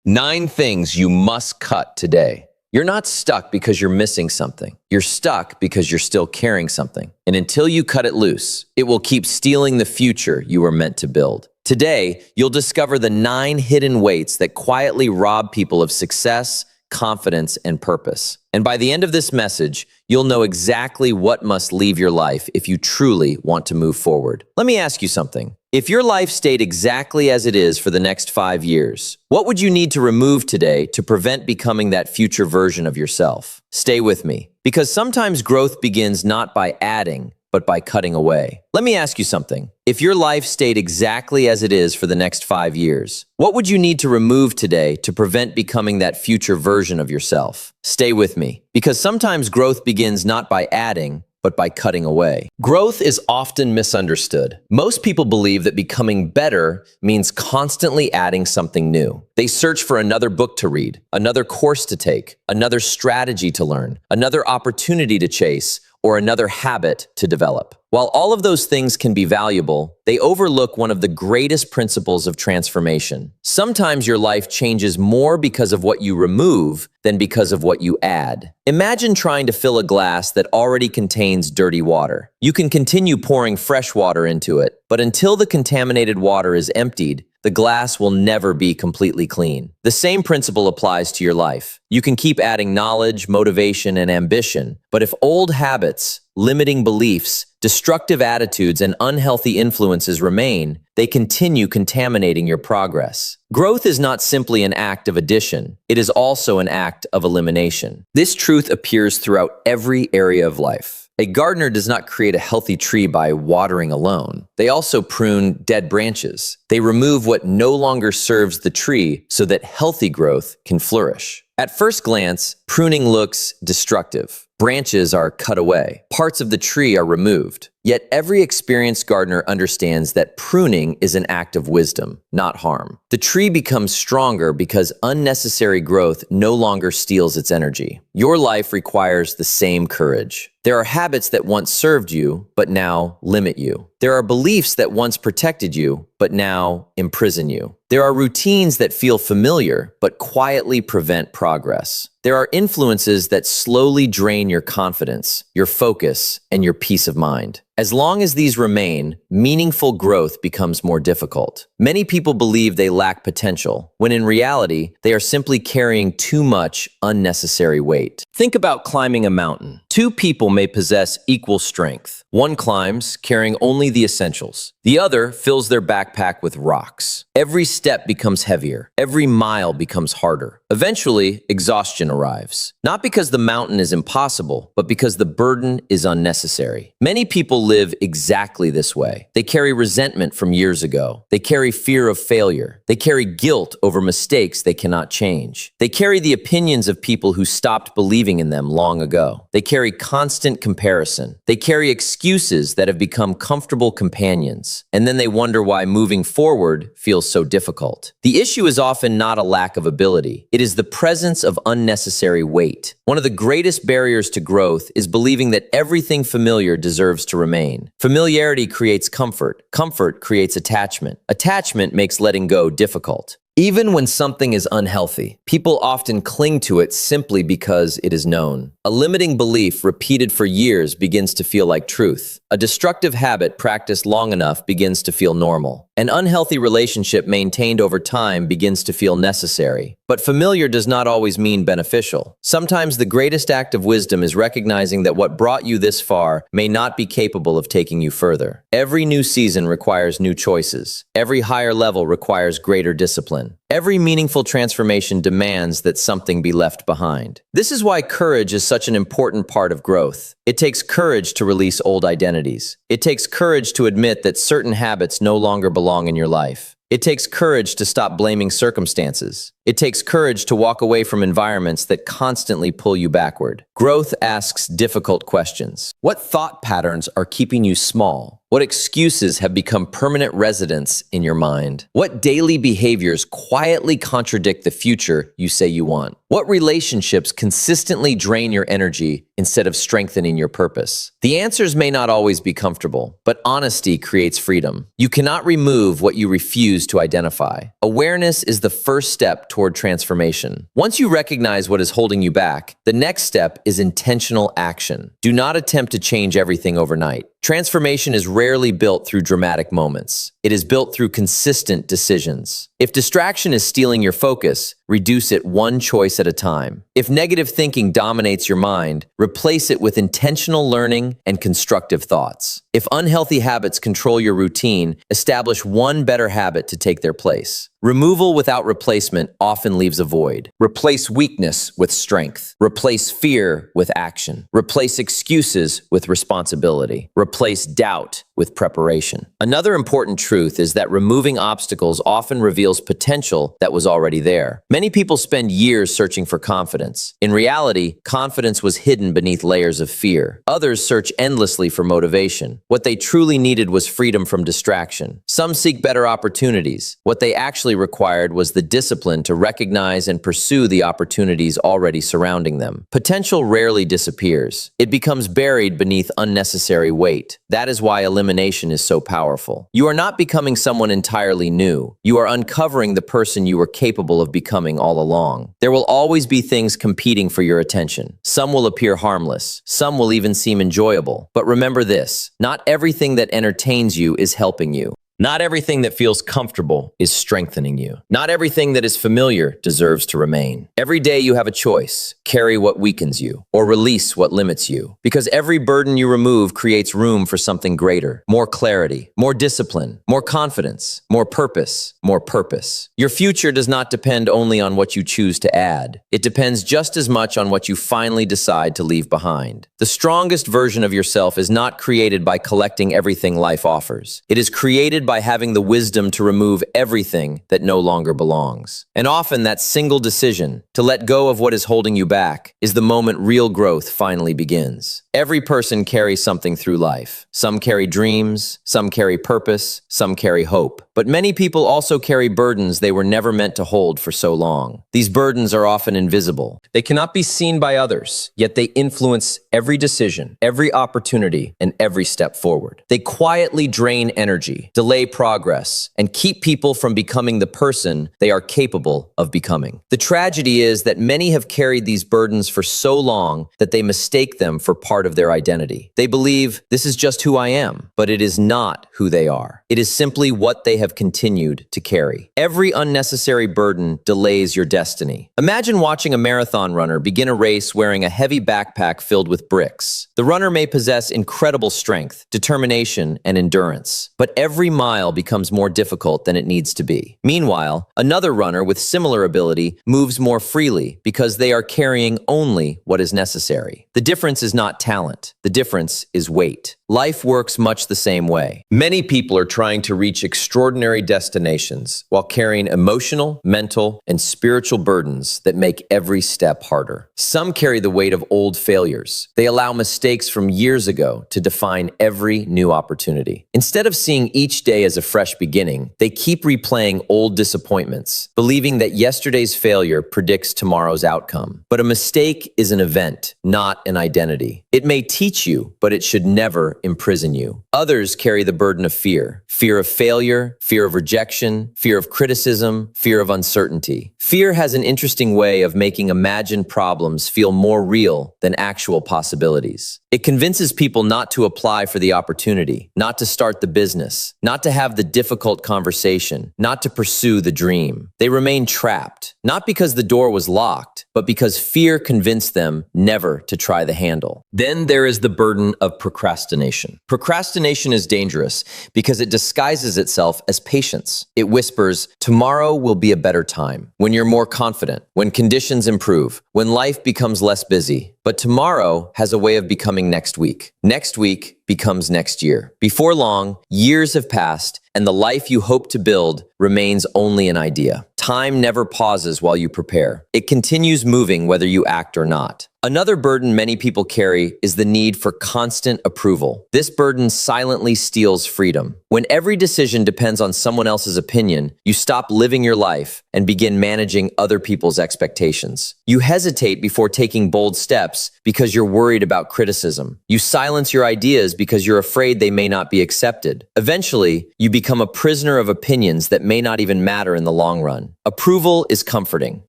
9 things you must cut today. You're not stuck because you're missing something. You're stuck because you're still carrying something. And until you cut it loose, it will keep stealing the future you were meant to build. Today, you'll discover the 9 hidden weights that quietly rob people of success, confidence, and purpose. And by the end of this message, you'll know exactly what must leave your life if you truly want to move forward. Let me ask you something. If your life stayed exactly as it is for the next 5 years, what would you need to remove today to prevent becoming that future version of yourself? Stay with me, because sometimes growth begins not by adding, but by cutting away. Let me ask you something. If your life stayed exactly as it is for the next 5 years, what would you need to remove today to prevent becoming that future version of yourself? Stay with me, because sometimes growth begins not by adding, but by cutting away. Growth is often misunderstood. Most people believe that becoming better means constantly adding something new. They search for another book to read, another course to take, another strategy to learn, another opportunity to chase, or another habit to develop. While all of those things can be valuable, they overlook one of the greatest principles of transformation. Sometimes your life changes more because of what you remove than because of what you add. Imagine trying to fill a glass that already contains dirty water. You can continue pouring fresh water into it, but until the contaminated water is emptied, the glass will never be completely clean. The same principle applies to your life. You can keep adding knowledge, motivation, and ambition, but if old habits, limiting beliefs, destructive attitudes, and unhealthy influences remain, they continue contaminating your progress. Growth is not simply an act of addition, it is also an act of elimination. This truth appears throughout every area of life. A gardener does not create a healthy tree by watering alone. They also prune dead branches. They remove what no longer serves the tree so that healthy growth can flourish. At first glance, pruning looks destructive. Branches are cut away. Parts of the tree are removed. Yet every experienced gardener understands that pruning is an act of wisdom, not harm. The tree becomes stronger because unnecessary growth no longer steals its energy. Your life requires the same courage. There are habits that once served you, but now limit you. There are beliefs that once protected you, but now imprison you. There are routines that feel familiar, but quietly prevent progress. There are influences that slowly drain your confidence, your focus, and your peace of mind. As long as these remain, meaningful growth becomes more difficult. Many people believe they lack potential, when in reality, they are simply carrying too much unnecessary weight. Think about climbing a mountain. 2 people may possess equal strength. One climbs, carrying only the essentials. The other fills their backpack with rocks. Every step becomes heavier. Every mile becomes harder. Eventually, exhaustion arrives. Not because the mountain is impossible, but because the burden is unnecessary. Many people live exactly this way. They carry resentment from years ago. They carry fear of failure. They carry guilt over mistakes they cannot change. They carry the opinions of people who stopped believing in them long ago. They carry constant comparison. They carry excuses that have become comfortable companions. And then they wonder why moving forward feels so difficult. The issue is often not a lack of ability. It is the presence of unnecessary weight. One of the greatest barriers to growth is believing that everything familiar deserves to remain. Familiarity creates comfort. Comfort creates attachment. Attachment makes letting go difficult. Even when something is unhealthy, people often cling to it simply because it is known. A limiting belief repeated for years begins to feel like truth. A destructive habit practiced long enough begins to feel normal. An unhealthy relationship maintained over time begins to feel necessary. But familiar does not always mean beneficial. Sometimes the greatest act of wisdom is recognizing that what brought you this far may not be capable of taking you further. Every new season requires new choices. Every higher level requires greater discipline. Every meaningful transformation demands that something be left behind. This is why courage is such an important part of growth. It takes courage to release old identities. It takes courage to admit that certain habits no longer belong in your life. It takes courage to stop blaming circumstances. It takes courage to walk away from environments that constantly pull you backward. Growth asks difficult questions. What thought patterns are keeping you small? What excuses have become permanent residents in your mind? What daily behaviors quietly contradict the future you say you want? What relationships consistently drain your energy instead of strengthening your purpose? The answers may not always be comfortable, but honesty creates freedom. You cannot remove what you refuse to identify. Awareness is the first step toward transformation. Once you recognize what is holding you back, the next step is intentional action. Do not attempt to change everything overnight. Transformation is rarely built through dramatic moments. It is built through consistent decisions. If distraction is stealing your focus, reduce it one choice at a time. If negative thinking dominates your mind, replace it with intentional learning and constructive thoughts. If unhealthy habits control your routine, establish one better habit to take their place. Removal without replacement often leaves a void. Replace weakness with strength. Replace fear with action. Replace excuses with responsibility. Replace doubt with preparation. Another important truth is that removing obstacles often reveals potential that was already there. Many people spend years searching for confidence. In reality, confidence was hidden beneath layers of fear. Others search endlessly for motivation. What they truly needed was freedom from distraction. Some seek better opportunities. What they actually required was the discipline to recognize and pursue the opportunities already surrounding them. Potential rarely disappears. It becomes buried beneath unnecessary weight. That is why elimination is so powerful. You are not becoming someone entirely new. You are uncovering the person you were capable of becoming all along. There will always be things competing for your attention. Some will appear harmless. Some will even seem enjoyable. But remember this, not everything that entertains you is helping you. Not everything that feels comfortable is strengthening you. Not everything that is familiar deserves to remain. Every day you have a choice. Carry what weakens you or release what limits you. Because every burden you remove creates room for something greater, more clarity, more discipline, more confidence, more purpose, more purpose. Your future does not depend only on what you choose to add. It depends just as much on what you finally decide to leave behind. The strongest version of yourself is not created by collecting everything life offers. It is created by having the wisdom to remove everything that no longer belongs. And often that single decision, to let go of what is holding you back, is the moment real growth finally begins. Every person carries something through life. Some carry dreams, some carry purpose, some carry hope. But many people also carry burdens they were never meant to hold for so long. These burdens are often invisible. They cannot be seen by others, yet they influence every decision, every opportunity, and every step forward. They quietly drain energy, delay progress, and keep people from becoming the person they are capable of becoming. The tragedy is that many have carried these burdens for so long that they mistake them for part of their identity. They believe, this is just who I am, but it is not who they are. It is simply what they have continued to carry. Every unnecessary burden delays your destiny. Imagine watching a marathon runner begin a race wearing a heavy backpack filled with bricks. The runner may possess incredible strength, determination, and endurance, but every mile becomes more difficult than it needs to be. Meanwhile, another runner with similar ability moves more freely because they are carrying only what is necessary. The difference is not talent. The difference is weight. Life works much the same way. Many people are trying to reach extraordinary destinations while carrying emotional, mental, and spiritual burdens that make every step harder. Some carry the weight of old failures. They allow mistakes from years ago to define every new opportunity. Instead of seeing each day as a fresh beginning, they keep replaying old disappointments, believing that yesterday's failure predicts tomorrow's outcome. But a mistake is an event, not an identity. It may teach you, but it should never imprison you. Others carry the burden of fear. Fear of failure, fear of rejection, fear of criticism, fear of uncertainty. Fear has an interesting way of making imagined problems feel more real than actual possibilities. It convinces people not to apply for the opportunity, not to start the business, not to have the difficult conversation, not to pursue the dream. They remain trapped, not because the door was locked, but because fear convinced them never to try the handle. Then there is the burden of procrastination. Procrastination is dangerous because it disguises itself as patience. It whispers, tomorrow will be a better time, when you're more confident, when conditions improve, when life becomes less busy. But tomorrow has a way of becoming next week. Next week becomes next year. Before long, years have passed, and the life you hope to build remains only an idea. Time never pauses while you prepare. It continues moving whether you act or not. Another burden many people carry is the need for constant approval. This burden silently steals freedom. When every decision depends on someone else's opinion, you stop living your life and begin managing other people's expectations. You hesitate before taking bold steps because you're worried about criticism. You silence your ideas because you're afraid they may not be accepted. Eventually, you become a prisoner of opinions that may not even matter in the long run. Approval is comforting.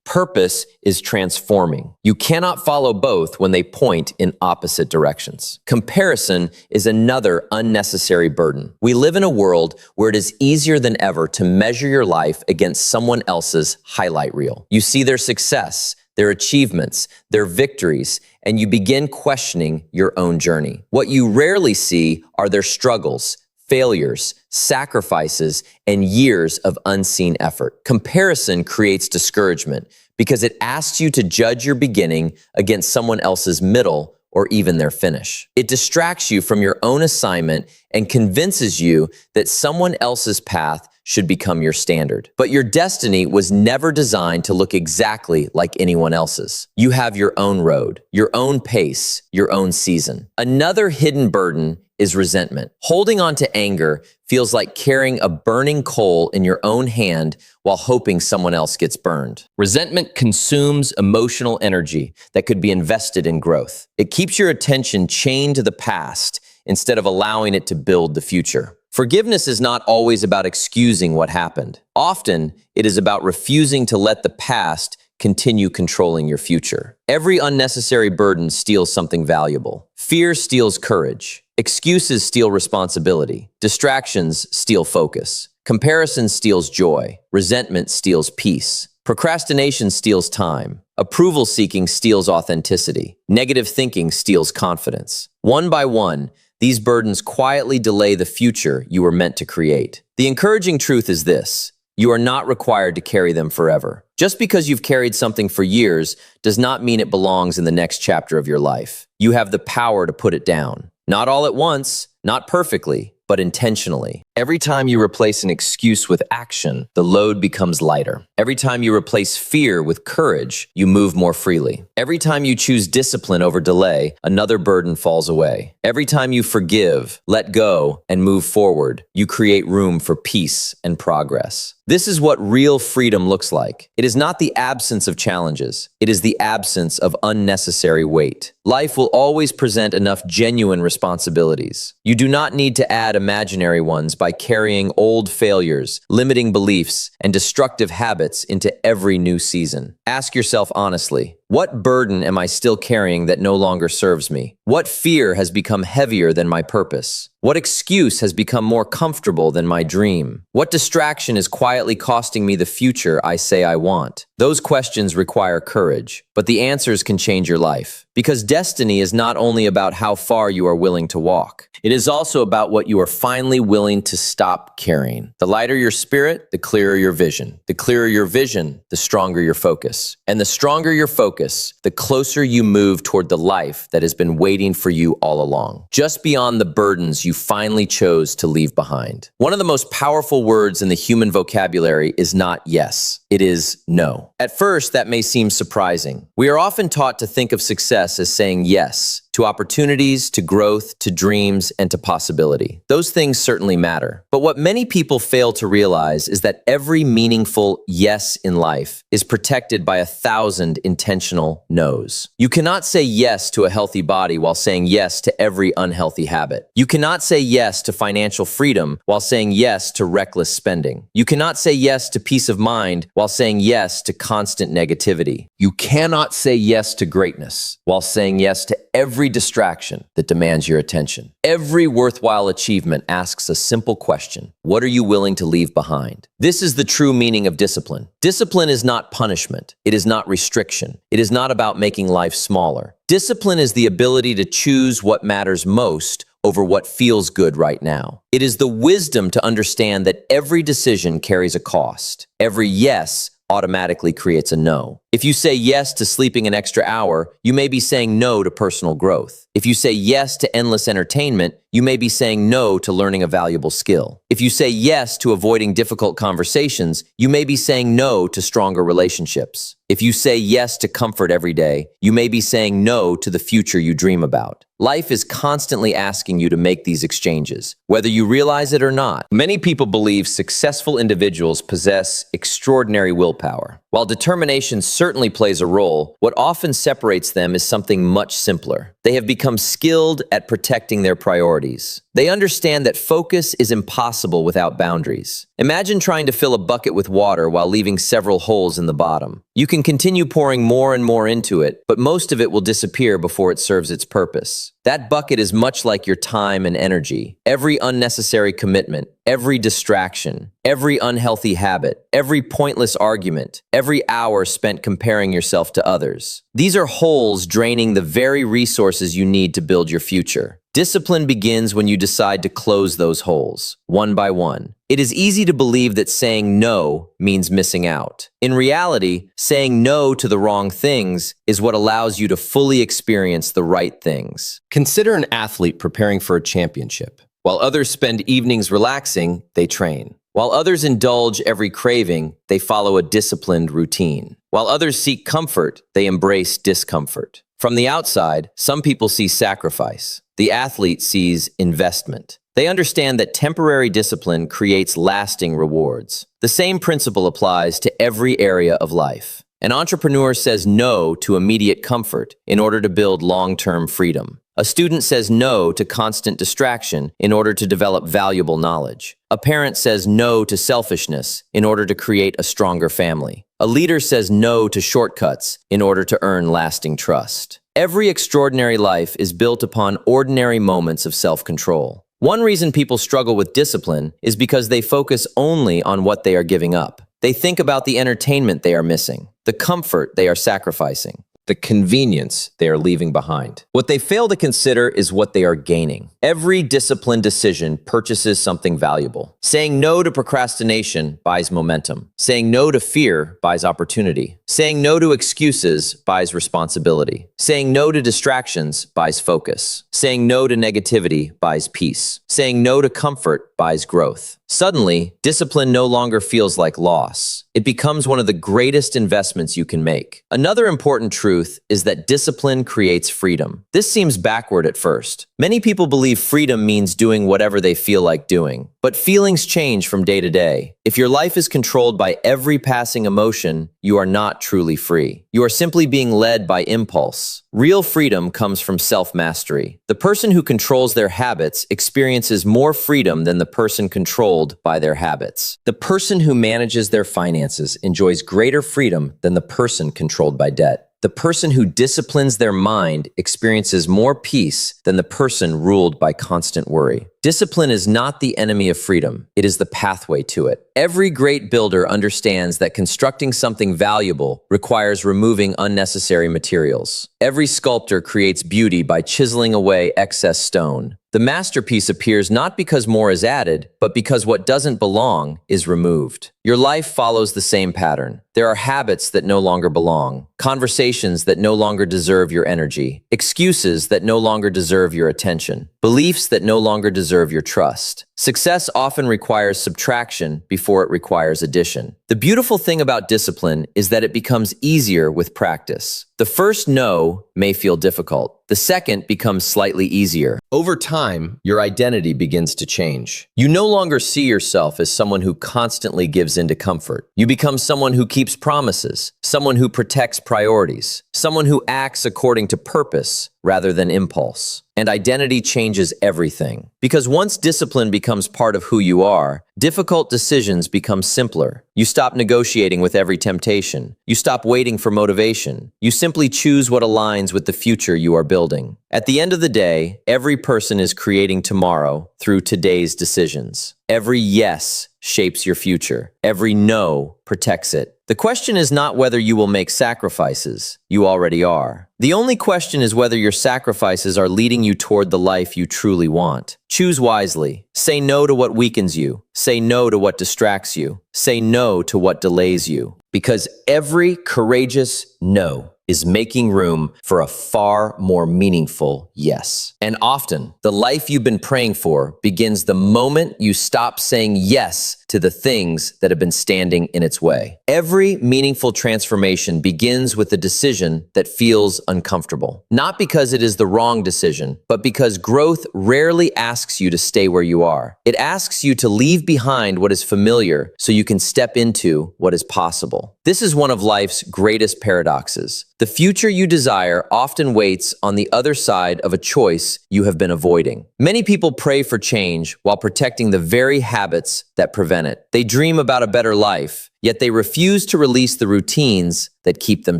Purpose is transforming. You cannot follow both when they point in opposite directions. Comparison is another unnecessary burden. We live in a world where it is easier than ever to measure your life against someone else's highlight reel. You see their success, their achievements, their victories, and you begin questioning your own journey. What you rarely see are their struggles, failures, sacrifices, and years of unseen effort. Comparison creates discouragement because it asks you to judge your beginning against someone else's middle or even their finish. It distracts you from your own assignment and convinces you that someone else's path should become your standard. But your destiny was never designed to look exactly like anyone else's. You have your own road, your own pace, your own season. Another hidden burden is resentment. Holding on to anger feels like carrying a burning coal in your own hand while hoping someone else gets burned. Resentment consumes emotional energy that could be invested in growth. It keeps your attention chained to the past instead of allowing it to build the future. Forgiveness is not always about excusing what happened. Often, it is about refusing to let the past continue controlling your future. Every unnecessary burden steals something valuable. Fear steals courage. Excuses steal responsibility. Distractions steal focus. Comparison steals joy. Resentment steals peace. Procrastination steals time. Approval seeking steals authenticity. Negative thinking steals confidence. One by one, these burdens quietly delay the future you were meant to create. The encouraging truth is this: you are not required to carry them forever. Just because you've carried something for years does not mean it belongs in the next chapter of your life. You have the power to put it down. Not all at once, not perfectly, but intentionally. Every time you replace an excuse with action, the load becomes lighter. Every time you replace fear with courage, you move more freely. Every time you choose discipline over delay, another burden falls away. Every time you forgive, let go, and move forward, you create room for peace and progress. This is what real freedom looks like. It is not the absence of challenges. It is the absence of unnecessary weight. Life will always present enough genuine responsibilities. You do not need to add imaginary ones by carrying old failures, limiting beliefs, and destructive habits into every new season. Ask yourself honestly, what burden am I still carrying that no longer serves me? What fear has become heavier than my purpose? What excuse has become more comfortable than my dream? What distraction is quietly costing me the future I say I want? Those questions require courage, but the answers can change your life. Because destiny is not only about how far you are willing to walk. It is also about what you are finally willing to stop carrying. The lighter your spirit, the clearer your vision. The clearer your vision, the stronger your focus. And the stronger your focus, the closer you move toward the life that has been waiting for you all along. Just beyond the burdens you finally chose to leave behind. One of the most powerful words in the human vocabulary is not yes. It is no. At first, that may seem surprising. We are often taught to think of success as saying yes to opportunities, to growth, to dreams, and to possibility. Those things certainly matter. But what many people fail to realize is that every meaningful yes in life is protected by 1,000 intentional no's. You cannot say yes to a healthy body while saying yes to every unhealthy habit. You cannot say yes to financial freedom while saying yes to reckless spending. You cannot say yes to peace of mind while saying yes to constant negativity. You cannot say yes to greatness while saying yes to every distraction that demands your attention. Every worthwhile achievement asks a simple question: what are you willing to leave behind? This is the true meaning of discipline. Discipline is not punishment. It is not restriction. It is not about making life smaller. Discipline is the ability to choose what matters most over what feels good right now. It is the wisdom to understand that every decision carries a cost. Every yes automatically creates a no. If you say yes to sleeping an extra hour, you may be saying no to personal growth. If you say yes to endless entertainment, you may be saying no to learning a valuable skill. If you say yes to avoiding difficult conversations, you may be saying no to stronger relationships. If you say yes to comfort every day, you may be saying no to the future you dream about. Life is constantly asking you to make these exchanges, whether you realize it or not. Many people believe successful individuals possess extraordinary willpower. While determination certainly plays a role, what often separates them is something much simpler. They have become skilled at protecting their priorities. They understand that focus is impossible without boundaries. Imagine trying to fill a bucket with water while leaving several holes in the bottom. You can continue pouring more and more into it, but most of it will disappear before it serves its purpose. That bucket is much like your time and energy. Every unnecessary commitment, every distraction, every unhealthy habit, every pointless argument, every hour spent comparing yourself to others. These are holes draining the very resources you need to build your future. Discipline begins when you decide to close those holes, one by one. It is easy to believe that saying no means missing out. In reality, saying no to the wrong things is what allows you to fully experience the right things. Consider an athlete preparing for a championship. While others spend evenings relaxing, they train. While others indulge every craving, they follow a disciplined routine. While others seek comfort, they embrace discomfort. From the outside, some people see sacrifice. The athlete sees investment. They understand that temporary discipline creates lasting rewards. The same principle applies to every area of life. An entrepreneur says no to immediate comfort in order to build long-term freedom. A student says no to constant distraction in order to develop valuable knowledge. A parent says no to selfishness in order to create a stronger family. A leader says no to shortcuts in order to earn lasting trust. Every extraordinary life is built upon ordinary moments of self-control. One reason people struggle with discipline is because they focus only on what they are giving up. They think about the entertainment they are missing, the comfort they are sacrificing, the convenience they are leaving behind. What they fail to consider is what they are gaining. Every disciplined decision purchases something valuable. Saying no to procrastination buys momentum. Saying no to fear buys opportunity. Saying no to excuses buys responsibility. Saying no to distractions buys focus. Saying no to negativity buys peace. Saying no to comfort buys growth. Suddenly, discipline no longer feels like loss. It becomes one of the greatest investments you can make. Another important truth is that discipline creates freedom. This seems backward at first. Many people believe freedom means doing whatever they feel like doing. But feelings change from day to day. If your life is controlled by every passing emotion, you are not truly free. You are simply being led by impulse. Real freedom comes from self-mastery. The person who controls their habits experiences more freedom than the person controlled by their habits. The person who manages their finances enjoys greater freedom than the person controlled by debt. The person who disciplines their mind experiences more peace than the person ruled by constant worry. Discipline is not the enemy of freedom. It is the pathway to it. Every great builder understands that constructing something valuable requires removing unnecessary materials. Every sculptor creates beauty by chiseling away excess stone. The masterpiece appears not because more is added, but because what doesn't belong is removed. Your life follows the same pattern. There are habits that no longer belong, conversations that no longer deserve your energy, excuses that no longer deserve your attention, beliefs that no longer deserve your trust. Success often requires subtraction before it requires addition. The beautiful thing about discipline is that it becomes easier with practice. The first no may feel difficult. The second becomes slightly easier. Over time, your identity begins to change. You no longer see yourself as someone who constantly gives into comfort. You become someone who keeps promises, someone who protects priorities, someone who acts according to purpose rather than impulse. And identity changes everything. Because once discipline becomes part of who you are, difficult decisions become simpler. You stop negotiating with every temptation. You stop waiting for motivation. You simply choose what aligns with the future you are building. At the end of the day, every person is creating tomorrow through today's decisions. Every yes shapes your future. Every no protects it. The question is not whether you will make sacrifices. You already are. The only question is whether your sacrifices are leading you toward the life you truly want. Choose wisely. Say no to what weakens you. Say no to what distracts you. Say no to what delays you. Because every courageous no is making room for a far more meaningful yes. And often, the life you've been praying for begins the moment you stop saying yes to the things that have been standing in its way. Every meaningful transformation begins with a decision that feels uncomfortable. Not because it is the wrong decision, but because growth rarely asks you to stay where you are. It asks you to leave behind what is familiar so you can step into what is possible. This is one of life's greatest paradoxes. The future you desire often waits on the other side of a choice you have been avoiding. Many people pray for change while protecting the very habits that prevent it. They dream about a better life, yet they refuse to release the routines that keep them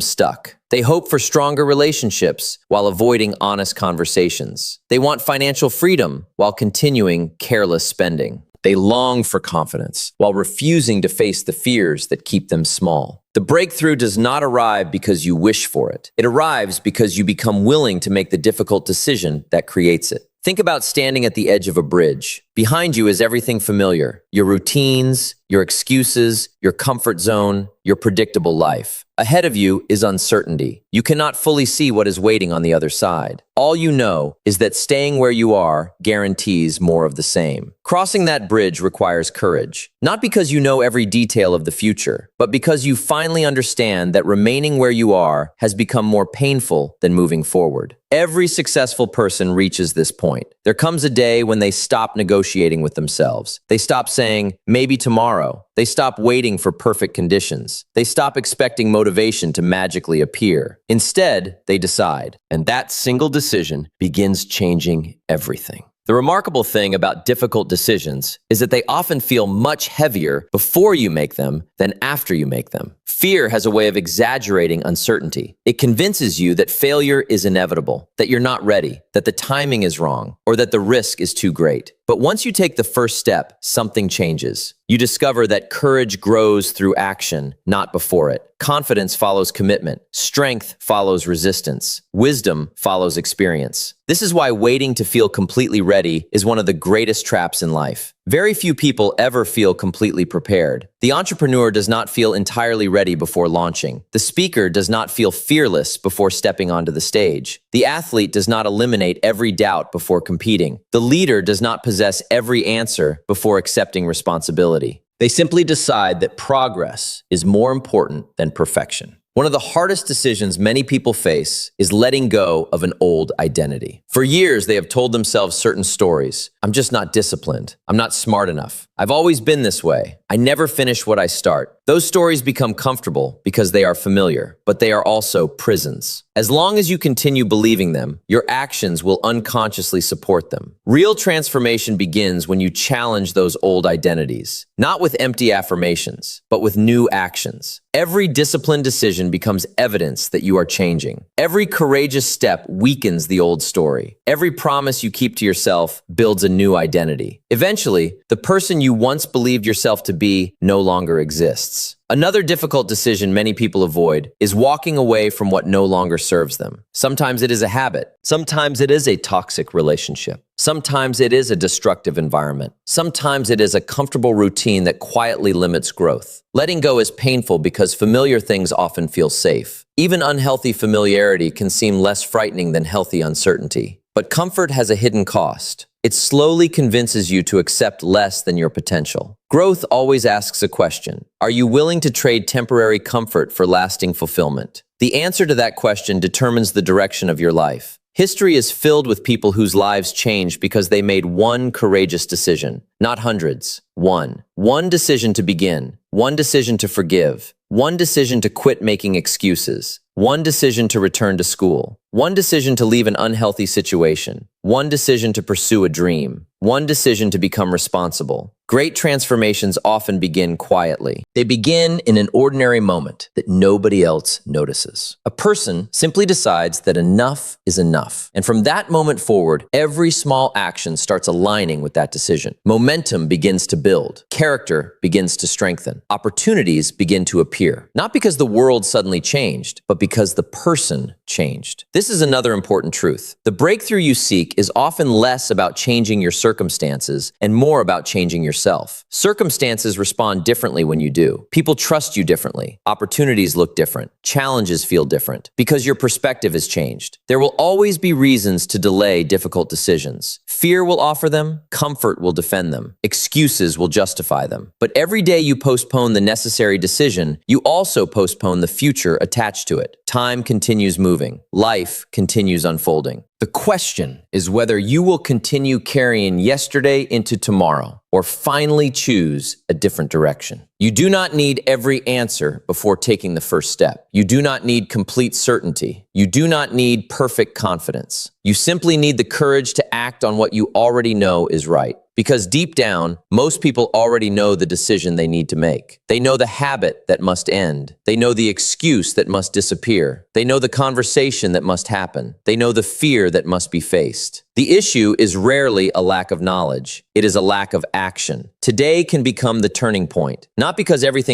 stuck. They hope for stronger relationships while avoiding honest conversations. They want financial freedom while continuing careless spending. They long for confidence while refusing to face the fears that keep them small. The breakthrough does not arrive because you wish for it. It arrives because you become willing to make the difficult decision that creates it. Think about standing at the edge of a bridge. Behind you is everything familiar: your routines, your excuses, your comfort zone, your predictable life. Ahead of you is uncertainty. You cannot fully see what is waiting on the other side. All you know is that staying where you are guarantees more of the same. Crossing that bridge requires courage, not because you know every detail of the future, but because you finally understand that remaining where you are has become more painful than moving forward. Every successful person reaches this point. There comes a day when they stop negotiating with themselves. They stop saying, maybe tomorrow. They stop waiting for perfect conditions. They stop expecting motivation to magically appear. Instead, they decide. And that single decision begins changing everything. The remarkable thing about difficult decisions is that they often feel much heavier before you make them than after you make them. Fear has a way of exaggerating uncertainty. It convinces you that failure is inevitable, that you're not ready, that the timing is wrong, or that the risk is too great. But once you take the first step, something changes. You discover that courage grows through action, not before it. Confidence follows commitment. Strength follows resistance. Wisdom follows experience. This is why waiting to feel completely ready is one of the greatest traps in life. Very few people ever feel completely prepared. The entrepreneur does not feel entirely ready before launching. The speaker does not feel fearless before stepping onto the stage. The athlete does not eliminate every doubt before competing. The leader does not possess every answer before accepting responsibility. They simply decide that progress is more important than perfection. One of the hardest decisions many people face is letting go of an old identity. For years, they have told themselves certain stories. I'm just not disciplined. I'm not smart enough. I've always been this way. I never finish what I start. Those stories become comfortable because they are familiar, but they are also prisons. As long as you continue believing them, your actions will unconsciously support them. Real transformation begins when you challenge those old identities, not with empty affirmations, but with new actions. Every disciplined decision becomes evidence that you are changing. Every courageous step weakens the old story. Every promise you keep to yourself builds a new identity. Eventually, the person you once believed yourself to be no longer exists. Another difficult decision many people avoid is walking away from what no longer serves them. Sometimes it is a habit. Sometimes it is a toxic relationship. Sometimes it is a destructive environment. Sometimes it is a comfortable routine that quietly limits growth. Letting go is painful because familiar things often feel safe. Even unhealthy familiarity can seem less frightening than healthy uncertainty. But comfort has a hidden cost. It slowly convinces you to accept less than your potential. Growth always asks a question. Are you willing to trade temporary comfort for lasting fulfillment? The answer to that question determines the direction of your life. History is filled with people whose lives changed because they made one courageous decision, not hundreds. One decision to begin, one decision to forgive, one decision to quit making excuses, one decision to return to school, one decision to leave an unhealthy situation, one decision to pursue a dream, one decision to become responsible. Great transformations often begin quietly. They begin in an ordinary moment that nobody else notices. A person simply decides that enough is enough. And from that moment forward, every small action starts aligning with that decision. Momentum begins to build. Character begins to strengthen. Opportunities begin to appear. Not because the world suddenly changed, but because the person changed. This This is another important truth. The breakthrough you seek is often less about changing your circumstances and more about changing yourself. Circumstances respond differently when you do. People trust you differently. Opportunities look different. Challenges feel different because your perspective has changed. There will always be reasons to delay difficult decisions. Fear will offer them. Comfort will defend them. Excuses will justify them. But every day you postpone the necessary decision, you also postpone the future attached to it. Time continues moving. Life continues unfolding. The question is whether you will continue carrying yesterday into tomorrow or finally choose a different direction. You do not need every answer before taking the first step. You do not need complete certainty. You do not need perfect confidence. You simply need the courage to act on what you already know is right. Because deep down, most people already know the decision they need to make. They know the habit that must end. They know the excuse that must disappear. They know the conversation that must happen. They know the fear that must be faced. The issue is rarely a lack of knowledge. It is a lack of action. Today can become the turning point, not because everything